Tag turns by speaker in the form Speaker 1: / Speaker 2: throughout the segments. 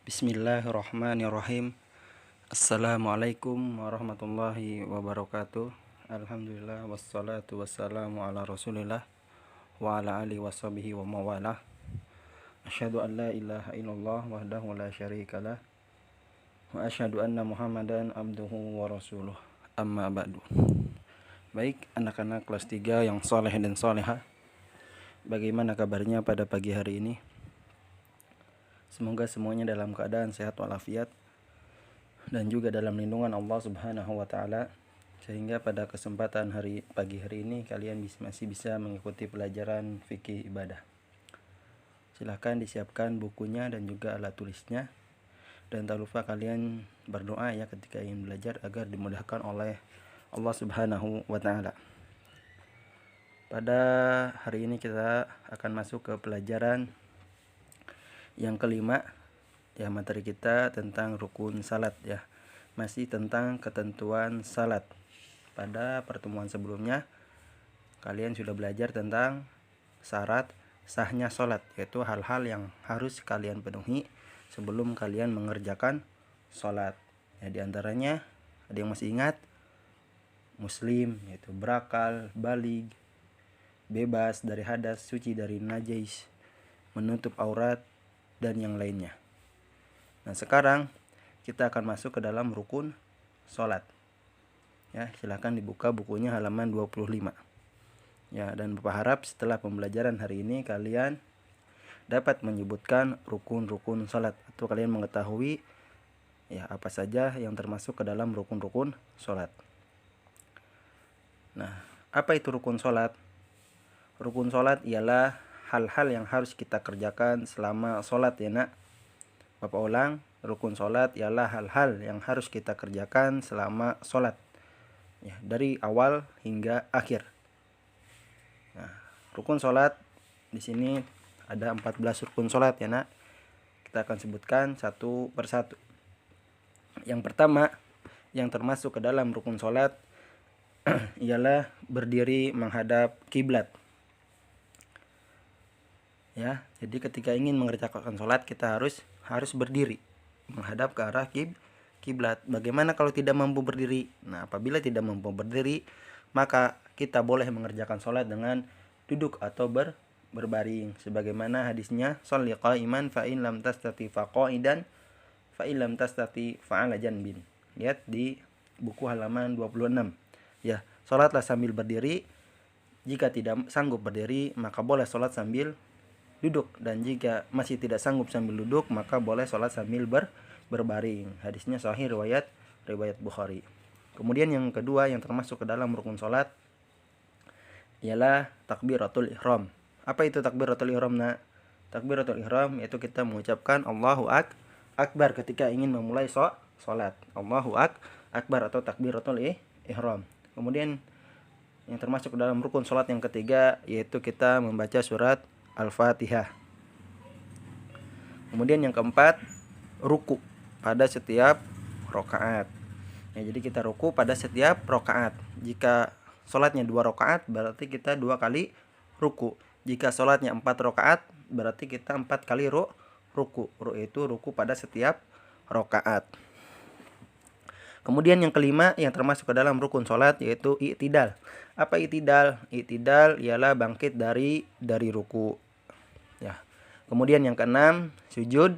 Speaker 1: Bismillahirrahmanirrahim. Assalamualaikum warahmatullahi wabarakatuh. Alhamdulillah wassalatu wassalamu ala Rasulillah wa ala alihi washabihi wa mawalah. Asyhadu an la ilaha illallah wahdahu la syarikalah wa asyhadu anna Muhammadan abduhu wa rasuluh. Amma ba'du. Baik, anak-anak kelas 3 yang soleh dan solehah, bagaimana kabarnya pada pagi hari ini? Semoga semuanya dalam keadaan sehat walafiat dan juga dalam lindungan Allah Subhanahu wa taala, sehingga pada kesempatan pagi hari ini kalian masih bisa mengikuti pelajaran fikih ibadah. Silahkan disiapkan bukunya dan juga alat tulisnya, dan tak lupa kalian berdoa ya ketika ingin belajar agar dimudahkan oleh Allah Subhanahu wa taala. Pada hari ini kita akan masuk ke pelajaran yang kelima, ya, materi kita tentang rukun salat, ya, masih tentang ketentuan salat. Pada pertemuan sebelumnya kalian sudah belajar tentang syarat sahnya salat, yaitu hal-hal yang harus kalian penuhi sebelum kalian mengerjakan salat. Ya, diantaranya ada yang masih ingat? Muslim, yaitu berakal, baligh, bebas dari hadas, suci dari najis, menutup aurat, dan yang lainnya. Nah, sekarang kita akan masuk ke dalam rukun sholat. Ya, silakan dibuka bukunya halaman 25. Ya, dan Bapak harap setelah pembelajaran hari ini kalian dapat menyebutkan rukun-rukun sholat, atau kalian mengetahui ya apa saja yang termasuk ke dalam rukun-rukun sholat. Nah, apa itu rukun sholat? Rukun sholat ialah hal-hal yang harus kita kerjakan selama sholat, ya nak. Bapak ulang, rukun sholat ialah hal-hal yang harus kita kerjakan selama sholat, ya, dari awal hingga akhir. Nah, rukun sholat di sini ada 14 rukun sholat, ya nak. Kita akan sebutkan satu persatu. Yang pertama yang termasuk ke dalam rukun sholat ialah berdiri menghadap kiblat. Ya, jadi ketika ingin mengerjakan sholat kita harus berdiri menghadap ke arah kiblat. Bagaimana kalau tidak mampu berdiri? Nah, apabila tidak mampu berdiri, maka kita boleh mengerjakan sholat dengan duduk atau berbaring. Sebagaimana hadisnya, sholli qa'iman fa in lam tastati fa qa'idan fa in lam tastati fa 'ala janbin. Lihat di buku halaman 26. Ya, sholatlah sambil berdiri. Jika tidak sanggup berdiri, maka boleh sholat sambil duduk, dan jika masih tidak sanggup sambil duduk, maka boleh sholat sambil berbaring. Hadisnya sahih riwayat Bukhari. Kemudian yang kedua yang termasuk ke dalam rukun sholat ialah takbiratul ihram. Apa itu takbiratul ihram? Nah, takbiratul ihram yaitu kita mengucapkan Allahu Akbar ketika ingin memulai sholat. Allahu Akbar atau takbiratul ihram. Kemudian yang termasuk ke dalam rukun sholat yang ketiga yaitu kita membaca surat Al-Fatihah. Kemudian yang keempat, ruku pada setiap rakaat. Ya, jadi kita ruku pada setiap rakaat. Jika sholatnya 2 rakaat, berarti kita 2 kali ruku. Jika sholatnya 4 rakaat, berarti kita 4 kali ruku. Itu ruku pada setiap rakaat. Kemudian yang kelima yang termasuk ke dalam rukun sholat yaitu i'tidal. Apa i'tidal? I'tidal ialah bangkit dari ruku. Ya. Kemudian yang keenam, sujud.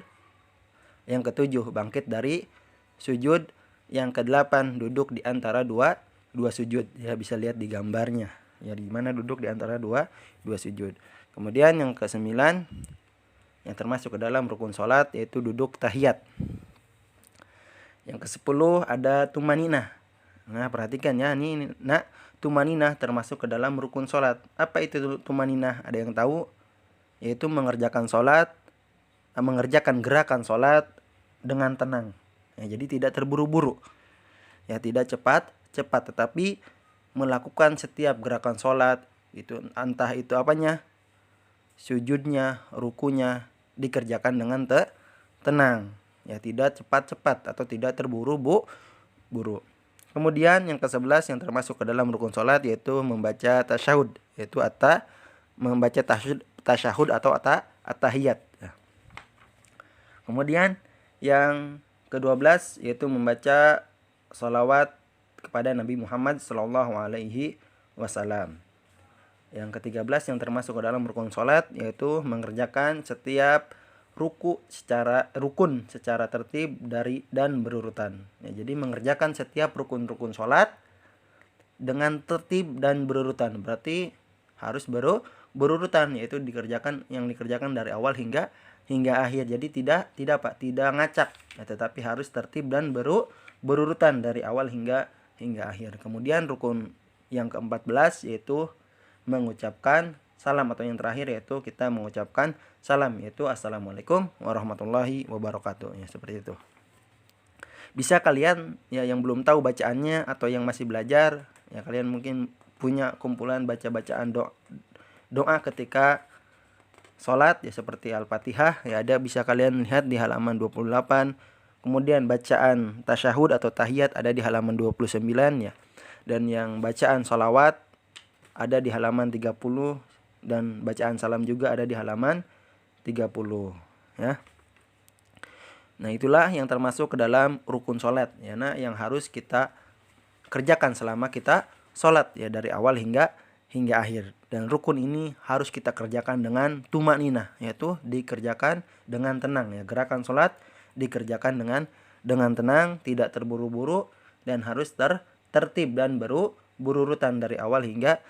Speaker 1: Yang ketujuh, bangkit dari sujud. Yang kedelapan, duduk di antara dua sujud. Ya, bisa lihat di gambarnya. Ya, di mana duduk di antara dua sujud. Kemudian yang kesembilan yang termasuk ke dalam rukun sholat yaitu duduk tahiyat. Yang ke-10 ada tumaninah. Nah, perhatikan ya, ini nak, tumaninah termasuk ke dalam rukun sholat. Apa itu tumaninah? Ada yang tahu? Yaitu mengerjakan gerakan sholat dengan tenang. Ya, jadi tidak terburu-buru. Ya, tidak cepat, tetapi melakukan setiap gerakan sholat itu, entah itu apanya, sujudnya, rukunya, dikerjakan dengan tenang. Ya, tidak cepat-cepat atau tidak terburu-buru. Kemudian yang ke-11 yang termasuk ke dalam rukun sholat yaitu membaca tasyahud, yaitu membaca tasyahud atau at-tahiyat. Ya. Kemudian Yang ke-12 yaitu membaca sholawat kepada Nabi Muhammad Sallallahu Alaihi Wasallam. Yang ke-13 yang termasuk ke dalam rukun sholat yaitu mengerjakan setiap rukun secara tertib dan berurutan. Ya, jadi mengerjakan setiap rukun-rukun sholat dengan tertib dan berurutan. Berarti harus berurutan, yaitu dikerjakan dari awal hingga akhir. Jadi tidak ngacak, ya, tetapi harus tertib dan berurutan dari awal hingga akhir. Kemudian rukun yang ke-14 yaitu mengucapkan salam, atau yang terakhir yaitu kita mengucapkan salam, yaitu assalamualaikum warahmatullahi wabarakatuh. Ya, seperti itu. Bisa kalian ya yang belum tahu bacaannya atau yang masih belajar, ya kalian mungkin punya kumpulan bacaan doa ketika sholat, ya seperti Al-Fatihah, ya ada, bisa kalian lihat di halaman 28. Kemudian bacaan tasyahud atau tahiyat ada di halaman 29 ya. Dan yang bacaan sholawat ada di halaman 30, dan bacaan salam juga ada di halaman 30 ya. Nah, itulah yang termasuk ke dalam rukun sholat ya, nah yang harus kita kerjakan selama kita sholat ya, dari awal hingga akhir. Dan rukun ini harus kita kerjakan dengan tumaninah, yaitu dikerjakan dengan tenang ya. Gerakan sholat dikerjakan dengan tenang, tidak terburu-buru, dan harus tertib dan berurutan dari awal hingga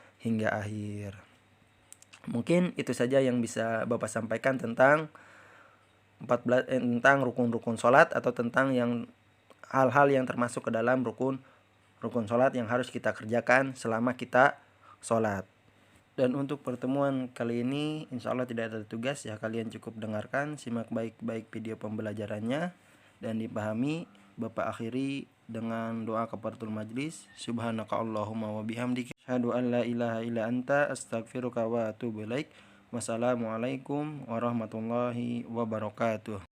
Speaker 1: akhir. Mungkin itu saja yang bisa Bapak sampaikan tentang tentang rukun-rukun sholat, atau tentang yang hal-hal yang termasuk ke dalam rukun sholat yang harus kita kerjakan selama kita sholat. Dan untuk pertemuan kali ini insya Allah tidak ada tugas ya, kalian cukup dengarkan, simak baik-baik video pembelajarannya dan dipahami. Bapak akhiri dengan doa kafaratul majlis. Subhanaka Allahumma wa bihamdika asyhadu an la ilaha illa anta astaghfiruka wa atubu ilaik. Wassalamualaikum warahmatullahi wabarakatuh.